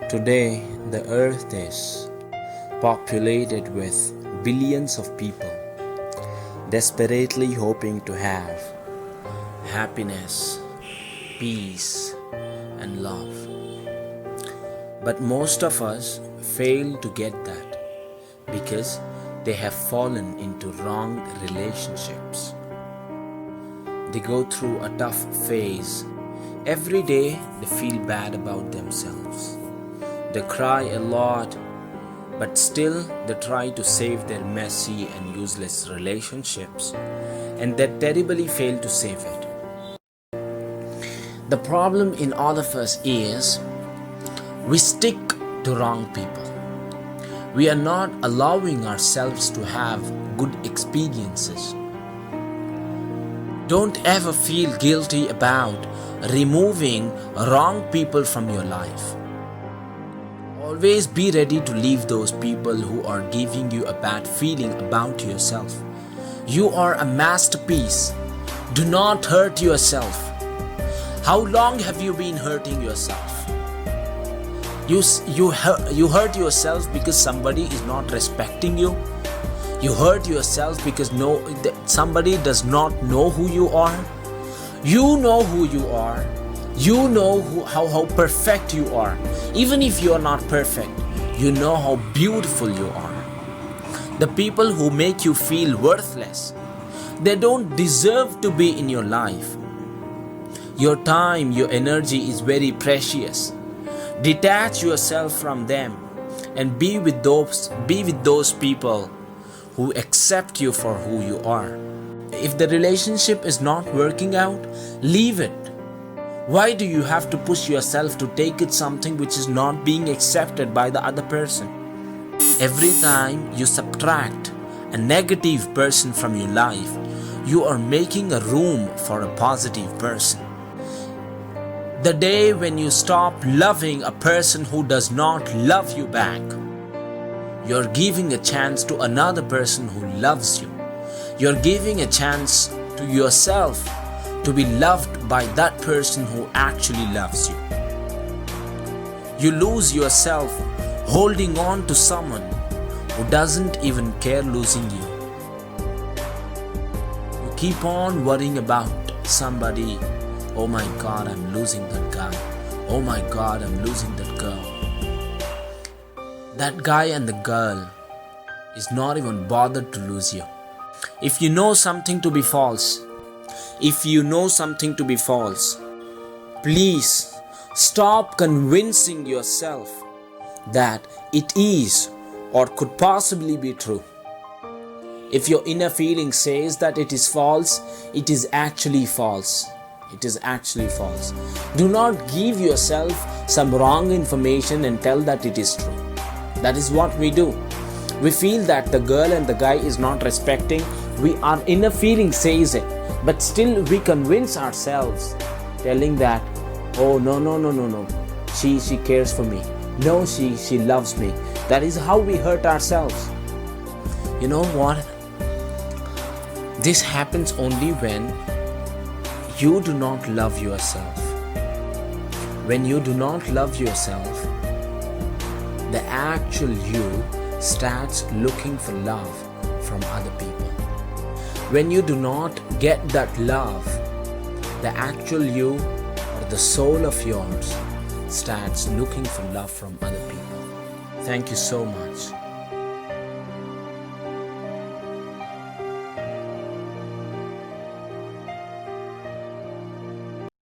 Today, the earth is populated with billions of people desperately hoping to have happiness, peace, and love. But most of us fail to get that because they have fallen into wrong relationships. They go through a tough phase. Every day they feel bad about themselves. They cry a lot, but still they try to save their messy and useless relationships, and they terribly fail to save it. The problem in all of us is we stick to wrong people. We are not allowing ourselves to have good experiences. Don't ever feel guilty about removing wrong people from your life. Always be ready to leave those people who are giving you a bad feeling about yourself. You are a masterpiece. Do not hurt yourself. How long have you been hurting yourself? You hurt yourself because somebody is not respecting you. You hurt yourself because somebody does not know who you are. You know who you are. You know how perfect you are. Even if you are not perfect, you know how beautiful you are. The people who make you feel worthless, they don't deserve to be in your life. Your time, your energy is very precious. Detach yourself from them and be with those people who accept you for who you are. If the relationship is not working out, leave it. Why do you have to push yourself to take it something which is not being accepted by the other person? Every time you subtract a negative person from your life, you are making a room for a positive person. The day when you stop loving a person who does not love you back, you're giving a chance to another person who loves you. You're giving a chance to yourself to be loved by that person who actually loves you. You lose yourself holding on to someone who doesn't even care losing you. You keep on worrying about somebody. Oh my God, I'm losing that guy. Oh my God, I'm losing that girl. That guy and the girl is not even bothered to lose you. If you know something to be false, please stop convincing yourself that it is or could possibly be true. If your inner feeling says that it is false, it is actually false. It is actually false. Do not give yourself some wrong information and tell that it is true. That is what we do. We feel that the girl and the guy is not respecting. Our inner feeling says it, but still we convince ourselves, telling that, oh no, she cares for me. No, she loves me. That is how we hurt ourselves. You know what? This happens only when you do not love yourself. When you do not love yourself, the actual you starts looking for love from other people. When you do not get that love, the actual you or the soul of yours starts looking for love from other people. Thank you so much.